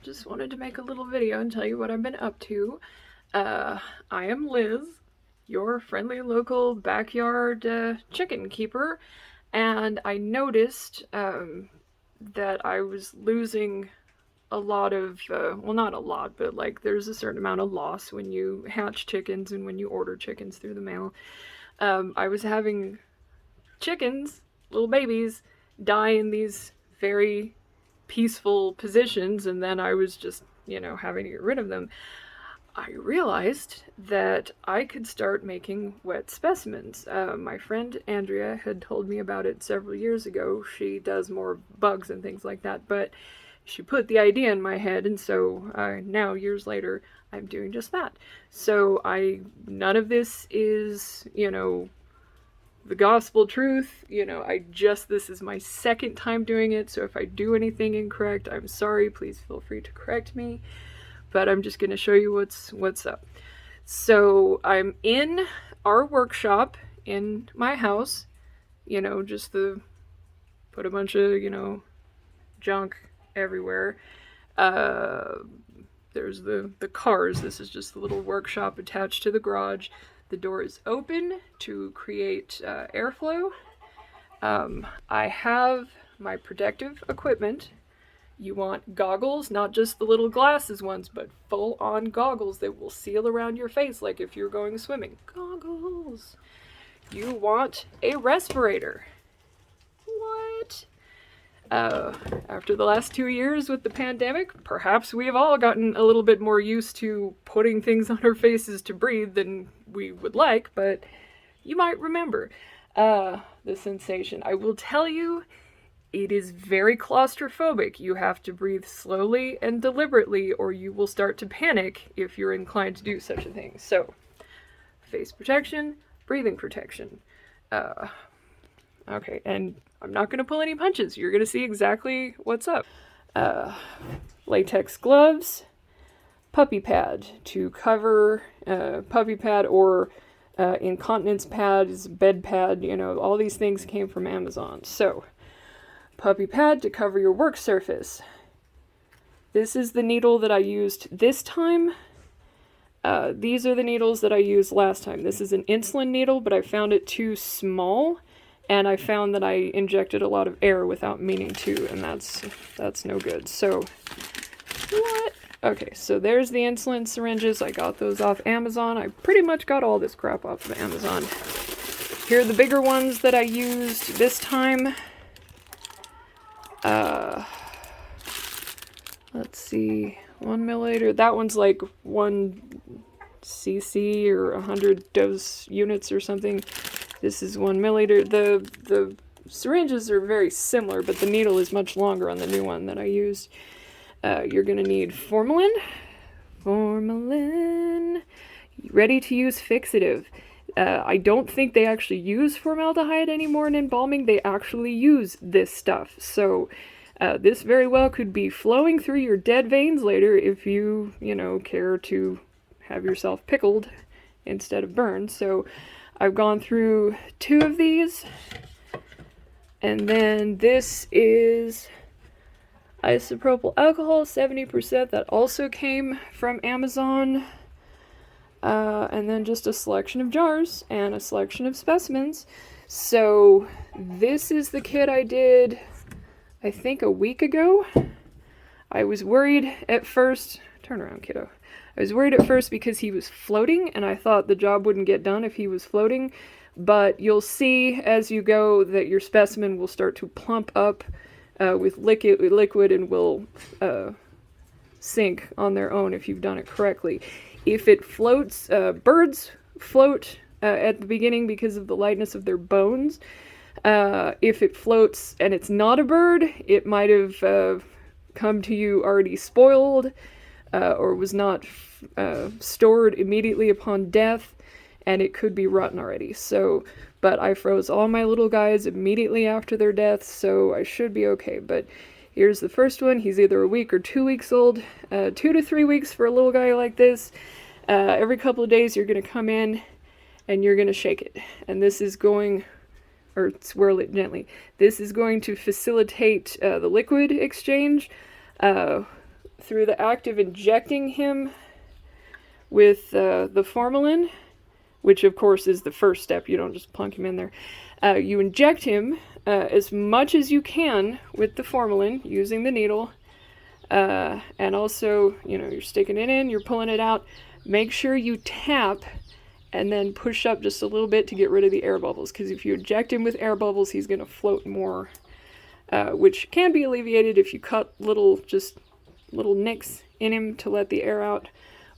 just wanted to make a little video and tell you what I've been up to. I am Liz, your friendly local backyard chicken keeper, and I noticed that I was losing a lot of, well, not a lot, but like there's a certain amount of loss when you hatch chickens and when you order chickens through the mail. I was having chickens, little babies, die in these very peaceful positions, and then I was just, having to get rid of them. I realized that I could start making wet specimens. My friend Andrea had told me about it several years ago. She does more bugs and things like that, but she put the idea in my head, and so now, years later, I'm doing just that. So none of this is, the gospel truth. This is my second time doing it, so if I do anything incorrect, I'm sorry. Please feel free to correct me. But I'm just going to show you what's up. So I'm in our workshop in my house, just put a bunch of, junk everywhere. There's the cars. This is just the little workshop attached to the garage. The door is open to create airflow. I have my protective equipment. You want goggles, not just the little glasses ones, but full-on goggles that will seal around your face like if you're going swimming. Goggles. You want a respirator. What? After the last 2 years with the pandemic, perhaps we have all gotten a little bit more used to putting things on our faces to breathe than we would like, but you might remember the sensation. I will tell you, it is very claustrophobic. You have to breathe slowly and deliberately, or you will start to panic if you're inclined to do such a thing. So, face protection, breathing protection. Okay, and I'm not going to pull any punches. You're going to see exactly what's up. Latex gloves, puppy pad to cover, puppy pad or incontinence pads, bed pad, all these things came from Amazon. So, puppy pad to cover your work surface. This is the needle that I used this time. These are the needles that I used last time. This is an insulin needle, but I found it too small, and I found that I injected a lot of air without meaning to, and that's no good. So, what? Okay, so there's the insulin syringes. I got those off Amazon. I pretty much got all this crap off of Amazon. Here are the bigger ones that I used this time. Let's see, 1 milliliter. That one's like 1 cc or 100 dose units or something. This is 1 milliliter. The syringes are very similar, but the needle is much longer on the new one that I used. You're gonna need formalin. Formalin. Ready to use fixative. I don't think they actually use formaldehyde anymore in embalming. They actually use this stuff. So this very well could be flowing through your dead veins later if you, care to have yourself pickled instead of burned. So I've gone through 2 of these. And then this is isopropyl alcohol, 70%. That also came from Amazon. And then just a selection of jars and a selection of specimens. So this is the kit I did, I think, a week ago. I was worried at first. Turn around, kiddo. I was worried at first because he was floating, and I thought the job wouldn't get done if he was floating. But you'll see as you go that your specimen will start to plump up with liquid and will sink on their own if you've done it correctly. If it floats, birds float at the beginning because of the lightness of their bones. If it floats and it's not a bird, it might have come to you already spoiled or was not stored immediately upon death, and it could be rotten already. So, but I froze all my little guys immediately after their death, so I should be okay. But here's the first one. He's either a week or 2 weeks old. 2 to 3 weeks for a little guy like this. Every couple of days you're going to come in and you're going to shake it. And this is going, or swirl it gently. This is going to facilitate the liquid exchange. through the act of injecting him with the formalin, which of course is the first step, you don't just plunk him in there. You inject him as much as you can with the formalin using the needle. And also, you know, you're sticking it in, you're pulling it out. Make sure you tap and then push up just a little bit to get rid of the air bubbles, because if you inject him with air bubbles, he's going to float more, which can be alleviated if you cut little nicks in him to let the air out,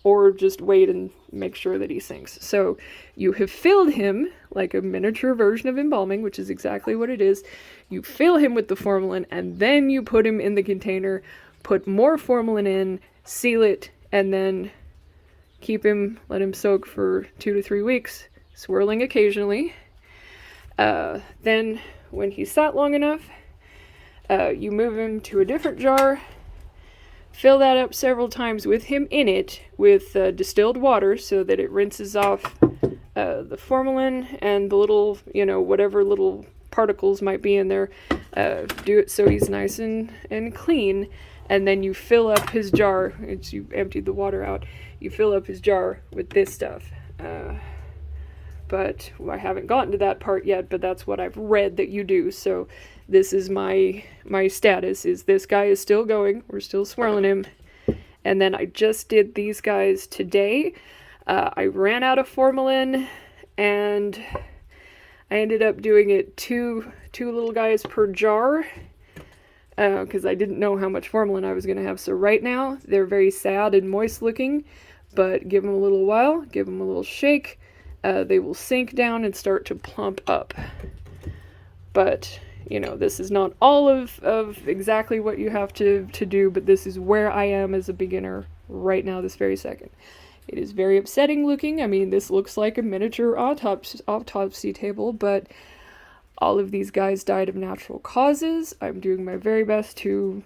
or just wait and make sure that he sinks. So you have filled him like a miniature version of embalming, which is exactly what it is. You fill him with the formalin, and then you put him in the container, put more formalin in, seal it, and then let him soak for 2 to 3 weeks, swirling occasionally. Then when he's sat long enough, you move him to a different jar, fill that up several times with him in it with distilled water so that it rinses off the formalin and the little, you know, whatever little particles might be in there. Do it so he's nice and clean. And then you fill up his jar. You emptied the water out. You fill up his jar with this stuff. But I haven't gotten to that part yet, but that's what I've read that you do. So this is my status, is this guy is still going. We're still swirling him. And then I just did these guys today. I ran out of formalin, and I ended up doing it two little guys per jar, because I didn't know how much formalin I was going to have. So right now, they're very sad and moist looking, but give them a little while, give them a little shake, they will sink down and start to plump up. But, you know, this is not all of exactly what you have to do, but this is where I am as a beginner right now, this very second. It is very upsetting looking. I mean, this looks like a miniature autopsy table, but all of these guys died of natural causes. I'm doing my very best to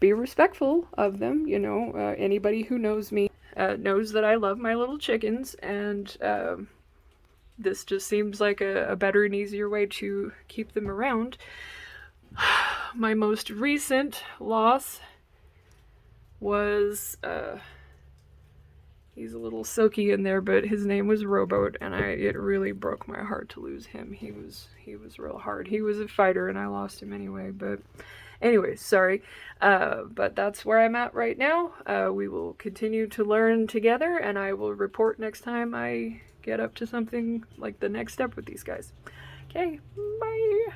be respectful of them. You know, anybody who knows me knows that I love my little chickens, and this just seems like a better and easier way to keep them around. My most recent loss was, he's a little silky in there, but his name was Rowboat, and it really broke my heart to lose him. He was real hard. He was a fighter, and I lost him anyway, but anyways, sorry. But that's where I'm at right now. We will continue to learn together, and I will report next time I get up to something like the next step with these guys. Okay, bye!